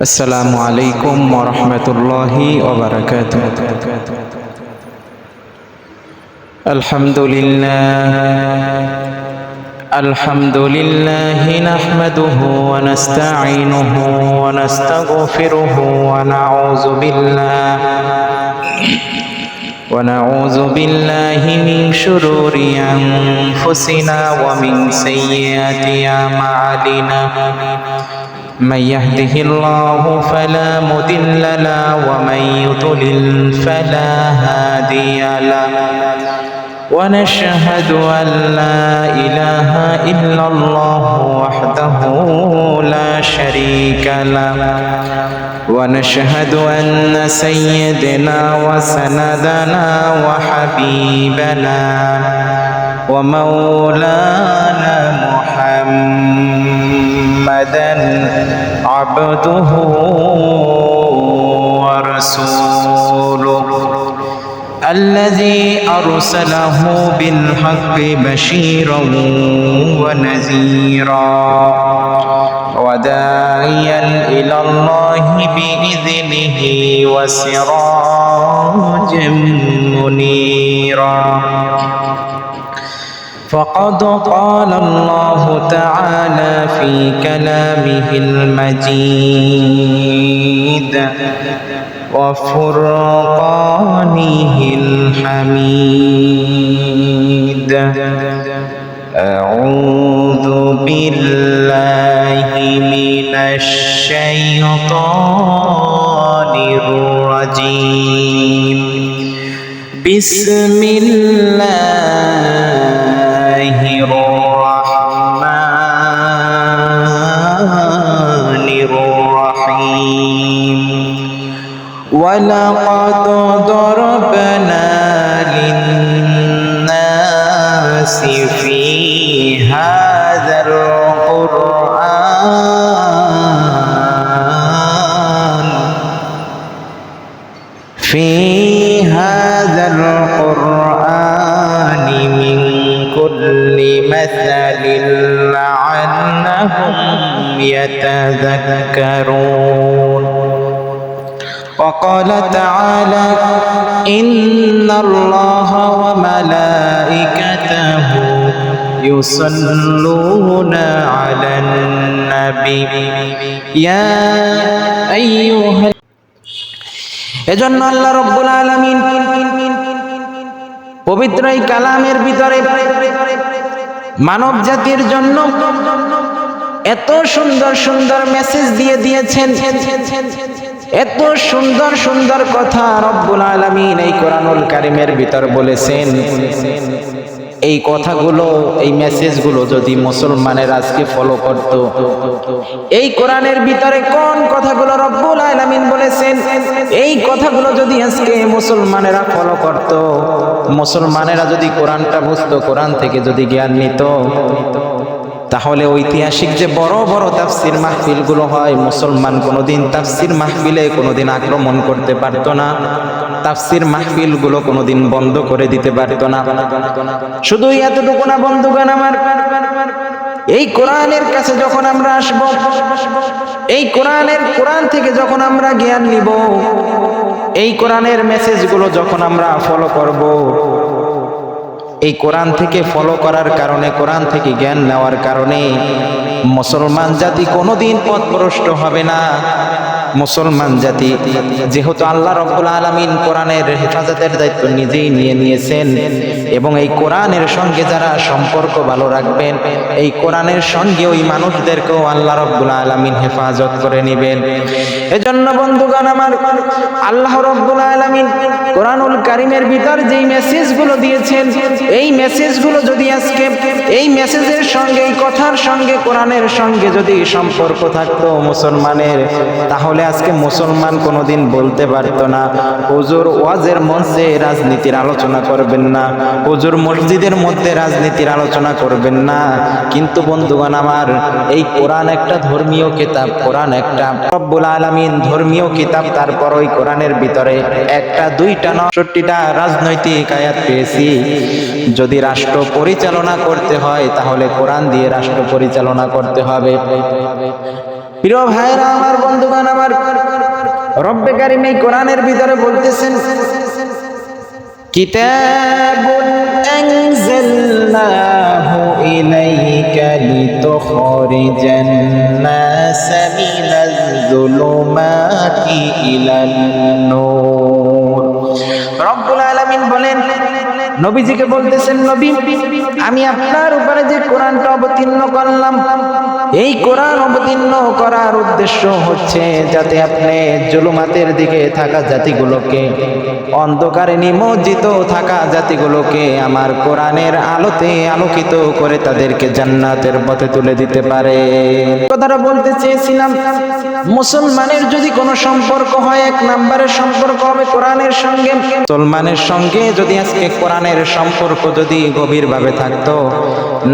আসসালামু আলাইকুম ওয়া রাহমাতুল্লাহি ওয়া বারাকাতুহু। আলহামদুলিল্লাহ নাহমাদুহু ওয়া নাস্তাঈনুহু ওয়া নাস্তাগফিরুহু ونعوذ بالله من شرور أنفسنا ومن سيئات أعمالنا من يهده الله فلا مضل له ومن يضلل فلا هادي له ونشهد أن لا إله إلا الله وحده لا شريك له ونشهد أن سيدنا وسندنا وحبيبنا ومولانا محمدا عبده ورسوله الذي أرسله بالحق بشيرا ونذيرا وداعيا إلى الله بإذنه وسراجا منيرا فقد قال الله تعالى في كلامه المجيد وفرقانه الحميد أعوذ بالله من الشيطان الرجيم بسم الله الرحمن الرحيم ولقد ضربنا للناس في هذا القرآن من كل مثل لعلهم يتذكرون وقال تعالى إن الله وملائكته يصلون على النبي يا أيها এজন্য আল্লাহ রাব্বুল আলামিন পবিত্র এই কালামের ভিতরে মানব জাতির জন্য এত সুন্দর সুন্দর মেসেজ দিয়ে দিয়েছেন, এত সুন্দর সুন্দর কথা রব্বুল আলামিন এই কোরআনুল কারীমের ভিতর বলেছেন। এই কথাগুলো, এই মেসেজগুলো যদি মুসলমানের আজকে ফলো করত, এই কোরআনের ভিতরে কোন কথাগুলো রব্বুল আলামিন বলেছেন, এই কথাগুলো যদি আজকে মুসলমানেরা ফলো করত, মুসলমানেরা যদি কোরআনটা বুঝতো, কোরআন থেকে যদি জ্ঞান নিত, তাহলে ঐতিহাসিক যে বড় বড় তাফসির মাহফিলগুলো হয়, মুসলমান কোনোদিন তাফসির মাহফিলে কোনোদিন আক্রমণ করতে পারতো না, তাফসির মাহফিলগুলো কোনোদিন বন্ধ করে দিতে পারতো না। শুধু এতটুকু না বন্ধুগণ আমার, এই কোরআনের কাছে যখন আমরা আসব, এই কোরআন থেকে যখন আমরা জ্ঞান নিব, এই কোরআনের মেসেজগুলো যখন আমরা ফলো করব, এই কোরআন থেকে ফলো করার কারণে, কোরআন থেকে জ্ঞান নেওয়ার কারণে মুসলমান জাতি কোনোদিন পথভ্রষ্ট হবে না। মুসলমান জাতি যেহেতু আল্লাহ রাব্বুল আলামিন কোরআনের হেফাজতের দায়িত্ব নিজেই নিয়ে নিয়েছেন, এবং এই কোরআনের সঙ্গে যারা সম্পর্ক ভালো রাখবেন, এই কোরআনের সঙ্গে ওই মানুষদেরকেও আল্লাহ রাব্বুল আলামিন হেফাজত করে নেবেন। এজন্য বন্ধুগণ আমার, আল্লাহ রাব্বুল আলামিন কোরআনুল কারীমের ভিতর যেই মেসেজগুলো দিয়েছেন, এই মেসেজগুলো যদি আজকে এই মেসেজের সঙ্গে, এই কথার সঙ্গে, কোরআনের সঙ্গে যদি সম্পর্ক থাকতো মুসলমানের, তাহলে আজকে মুসলমান কোনোদিন বলতে পারতো না হুজুর ওয়াজের মঞ্চে রাজনীতির আলোচনা করবেন না, হুজুর মসজিদের মধ্যে রাজনীতির আলোচনা করবেন না। কিন্তু বন্ধুগণ আমার, এই কোরআন একটা ধর্মীয় কিতাব, কোরআন একটা রব্বুল আলামিন ধর্মীয় কিতাব, তারপর ওই কোরআনের ভিতরে একটা, দুইটা, ৬৯টা রাজনৈতিক আয়াত পেয়েছি। যদি রাষ্ট্র পরিচালনা করতে হয় তাহলে কোরআন দিয়ে রাষ্ট্র পরিচালনা করতে হবে। প্রিয় ভাইরা আমার, বন্ধুগণ আমার, রব্বে কারীম এই কোরআনের ভিতরে বলতেছেন, কিতাবুন আনজালনাহু ইলাইকা লিতুখরিজান নাসা মিনাজ যুলুমাতি ইলান নূর। রব্বুল আলামিন বলেন, নবীজিকে বলতেছেন, নবী আমি আপনার উপরে যে কোরআনটা অবতীর্ণ করলাম, এই কোরআন অবতীর্ণ করার উদ্দেশ্য হচ্ছে যাতে আপনি জুলুমাতের দিকে থাকা জাতিগুলোকে, অন্ধকারে নিমজ্জিত থাকা জাতিগুলোকে আমার কোরআনের আলোতে আলোকিত করে তাদেরকে জান্নাতের পথে তুলে দিতে পারে। কথাটা বলতে চেয়েছিলাম, মুসলমানের যদি কোনো সম্পর্ক হয়, এক নম্বরের সম্পর্ক হবে কোরআনের সঙ্গে। মুসলমানের সঙ্গে যদি আজকে কোরআনের সম্পর্ক যদি গভীরভাবে থাকতো,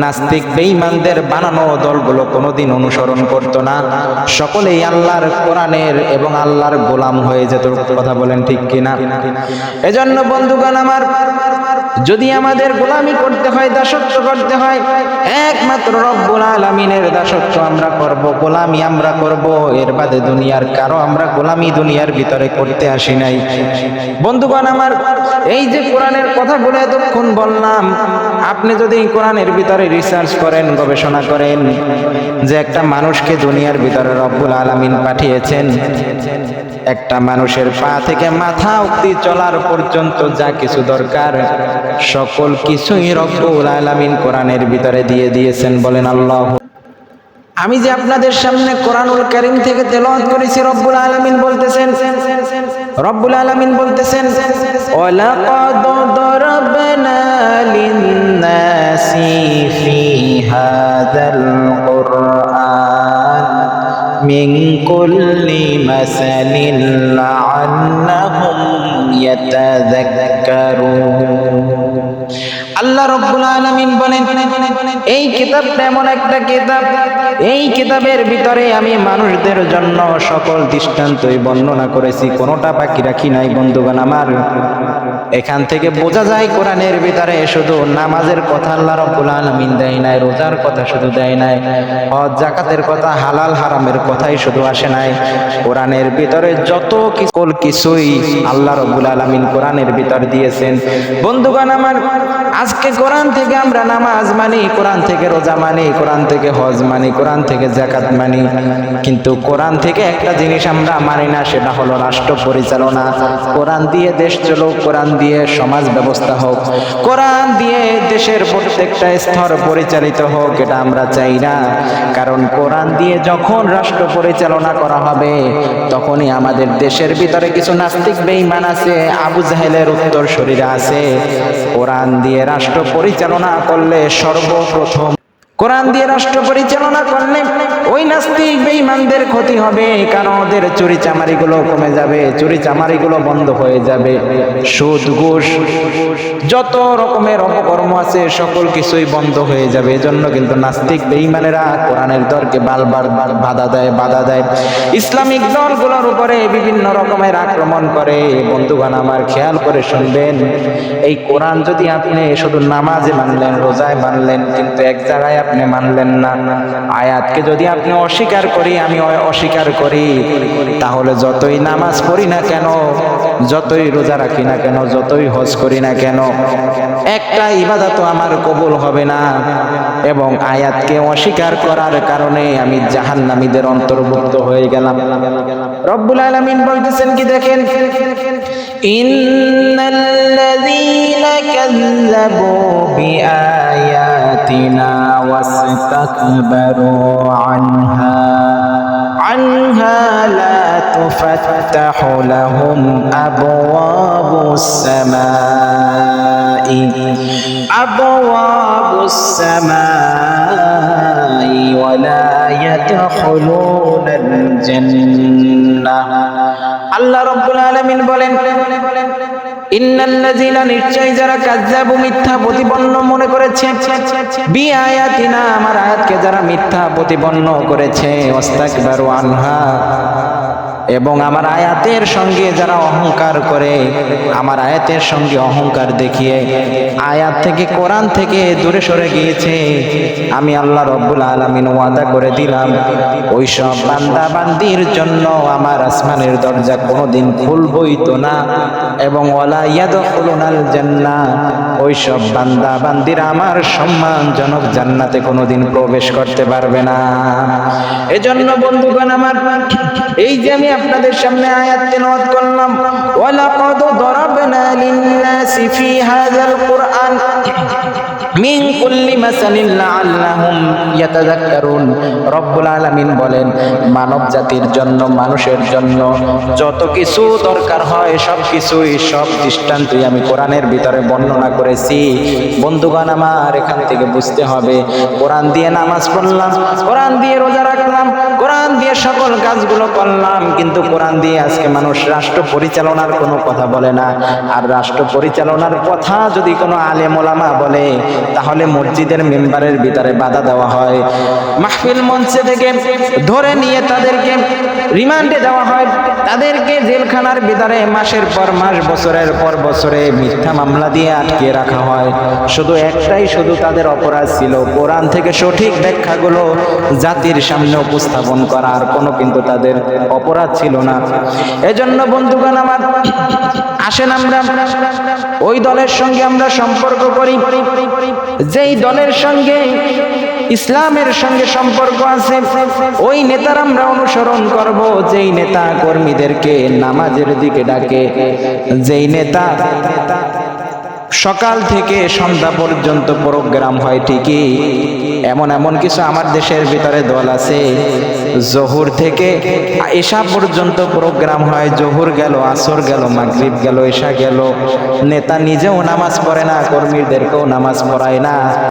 নাস্তিক বেঈমানদের বানানো দলগুলো কোনোদিন অনুসরণ করতো না, সকলেই আল্লাহর কোরআনের এবং আল্লাহর গোলাম হয়ে যেত। কথা বলেন ঠিক কিনা? এজন্য বন্ধুগণ আমার, যদি আমাদের গোলামি করতে হয়, দাসত্ব করতে হয়, একমাত্র রব্বুল আলামিনের দাসত্ব আমরা করব, গোলামি আমরা করব। এর বাদে দুনিয়ার কারো আমরা গোলামি দুনিয়ার ভিতরে করতে আসি নাই। বন্ধুগণ আমার, এই যে কোরআনের কথাগুলো এতক্ষণ বললাম, আপনি যদি কোরআনের ভিতরে রিসার্চ করেন, গবেষণা করেন যে একটা মানুষকে দুনিয়ার ভিতরে রব্বুল আলামিন পাঠিয়েছেন, একটা মানুষের পা থেকে মাথা অবধি চলার পর্যন্ত যা কিছু দরকার সকল কিছুই রব্বুল আলামিন কোরআনের ভিতরে দিয়ে দিয়েছেন। বলেন আল্লাহ। আমি যে আপনাদের সামনে কোরআনুল কারীম থেকে তেলাওয়াত করেছি, রব্বুল আলামিন বলতেছেন, রব্বুল আলামিন বলতেছেন, ওয়ালাকাদ দারাবনা লিন-নাসি ফি হাযাল কুরআন মিন কুল্লি মাসালিন লাআল্লাহুম ইয়াতাযাক্কারুন। আল্লাহ রব্বুল আলামিন বলেন, এই কিতাবটা এমন একটা কিতাব, এই কিতাবের ভিতরে আমি মানুষদের জন্য সকল দৃষ্টান্তই বর্ণনা করেছি, কোনোটা বাকি রাখি নাই। বন্ধুগণ আমার, এখান থেকে বোঝা যায় কোরআনের ভিতরে শুধু নামাজের কথা আল্লাহ রব্বুল আলামিন দেয় নাই, রোজার কথা শুধু দেয় নাই, হজ যাকাতের কথা, হালাল হারামের কথাই শুধু আসে নাই। কোরআনের ভিতরে যত কিছুই আল্লাহ রব্বুল আলামিন কোরআনের ভিতর দিয়েছেন। বন্ধুগণ আমার, আজকে কোরআন থেকে আমরা নামাজ মানি, কোরআন থেকে রোজা মানি, কোরআন থেকে হজ মানি, কোরআন থেকে যাকাত মানি, কিন্তু কোরআন থেকে একটা জিনিস আমরা মানি না, সেটা হলো রাষ্ট্র পরিচালনা। কোরআন দিয়ে দেশ চলুক, কোরআন দিয়ে সমাজ ব্যবস্থা হোক, কোরআন দিয়ে দেশের প্রত্যেকটা স্তর পরিচালিত হোক, এটা আমরা চাই না। কারণ কোরআন দিয়ে যখন রাষ্ট্র পরিচালনা করা হবে, তখনই আমাদের দেশের ভিতরে কিছু নাস্তিক বেঈমান আছে, আবু জাহেলের উত্তরসূরিরা আছে। কোরআন দিয়ে রাষ্ট্র পরিচালনা করলে সর্বপ্রথম, কোরআন দিয়ে রাষ্ট্র পরিচালনা করলে ওই নাস্তিক বেঈমানদের ক্ষতি হবে, কারণ ওদের চুরি চামারিগুলো কমে যাবে, চুরি চামারিগুলো বন্ধ হয়ে যাবে, সুদ ঘুষ যত রকমের অপকর্ম আছে সকল কিছুই বন্ধ হয়ে যাবে। এজন্য কিন্তু নাস্তিক বেঈমানেরা কোরআনের দরকে বারবার বাধা দেয়, ইসলামিক দলগুলোর উপরে বিভিন্ন রকমের আক্রমণ করে। বন্ধুগণ আমার, খেয়াল করে শুনবেন, এই কোরআন যদি আপনি শুধু নামাজে মানলেন, রোজায় মানলেন, কিন্তু এক জায়গায় আপনি মানলেন না, আয়াতকে যদি আপনি অস্বীকার করি, আমি অস্বীকার করি, তাহলে যতই নামাজ পড়ি না কেন, যতই রোজা রাখি না কেন, যতই হজ করি না কেন, একটা ইবাদত আমার কবুল হবে না। এবং আয়াতকে অস্বীকার করার কারণে আমি জাহান্নামীদের অন্তর্ভুক্ত হয়ে গেলাম। রব্বুল আলামিন বলতেছেন কি দেখেন, ইন্নাল্লাযীনা কাযযাবু বিআয়াতিনা ওয়াসতাকবারু আনহা লা তুফাত্তাহু লাহুম আবওয়াবুস সামাই ওয়া লা ইয়াদখুলুনাল জান্নাহ। আল্লাহ রাব্বুল আলামিন বলেন, ইন্নাল্লাযীনা, নিশ্চয় যারা কাযযাবু, মিথ্যা প্রতিপন্ন মনে করেছে, বিআয়াতিনা, আমার আয়াতকে যারা মিথ্যা প্রতিপন্ন করেছে, ওয়াস্তাকবারু আনহা, এবং আমার আয়াতের সঙ্গে যারা অহংকার করে, আমার আয়াতের সঙ্গে অহংকার দেখিয়ে আয়াত থেকে, কোরআন থেকে দূরে সরে গিয়েছে, আমি আল্লাহ রব্বুল আলামিন ওয়াদা করে দিলাম ওই সব বান্দা বান্দির জন্য আমার আসমানের দরজা কোনোদিন খুলবই তো না, এবং ওয়ালা ইয়াদখুলুনাল জান্নাহ, ওই সব বান্দা বান্দিরা আমার সম্মানজনক জান্নাতে কোনোদিন প্রবেশ করতে পারবে না। এজন্য বন্ধুগণ আমার, এই যে আমি আপনাদের সামনে আয়াত তেলাওয়াত করলাম, ওয়ালাকাদ দারাবনা লিন-নাসি ফি হাযাল কুরআন মিন কুল্লি মাসালিন লাআল্লাহুম ইয়াতাযাক্কারুন। রব্বুল আলামিন বলেন, মানব জাতির জন্য, মানুষের জন্য যত কিছু দরকার হয় সব কিছুই, সব দৃষ্টান্তই আমি কোরআনের ভিতরে বর্ণনা করেছি। বন্ধুগণ আমার, এখান থেকে বুঝতে হবে, কোরআন দিয়ে নামাজ পড়লাম, কোরআন দিয়ে রোজা রাখলাম, কোরআন দিয়ে সকল কাজগুলো করলাম, কিন্তু কোরআন দিয়ে আজকে মানুষ রাষ্ট্র পরিচালনার কোনো কথা বলে না। আর রাষ্ট্র পরিচালনার কথা যদি কোনো আলেম ওলামা বলে, তাহলে মসজিদের মেম্বারের ভিতরে বাধা দেওয়া হয়, মাহফিল মঞ্চে থেকে ধরে নিয়ে তাদেরকে রিমান্ডে দেওয়া হয়, তাদেরকে জেলখানার ভিতরে মাসের পর মাস, বছরের পর বছরে মিথ্যা মামলা দিয়ে আটকে রাখা হয়। শুধু একটাই, শুধু তাদের অপরাধ ছিল কোরআন থেকে সঠিক ব্যাখ্যাগুলো জাতির সামনে উপস্থাপন করা, আর কোনো কিন্তু তাদের অপরাধ ছিল না। এজন্য বন্ধুগণ আমার, আসেন আমরা ওই দলের সঙ্গে আমরা সম্পর্ক করি যেই দলের সঙ্গে ইসলামের সঙ্গে সম্পর্ক আছে, ওই নেতার আমরা অনুসরণ করব যেই নেতা কর্মীদেরকে নামাজের দিকে ডাকে, যেই নেতা সকাল থেকে সন্ধ্যা পর্যন্ত প্রোগ্রাম হয়। ঠিকই এমন এমন কিছু আমার দেশের ভিতরে দল আছে, জোহর থেকে এশা পর্যন্ত প্রোগ্রাম হয়, জোহর গেল, আসর গেল, মাগরিব গেল, এশা গেল, নেতা নিজেও নামাজ পড়ে না, কর্মীদেরকেও নামাজ পড়ায় না।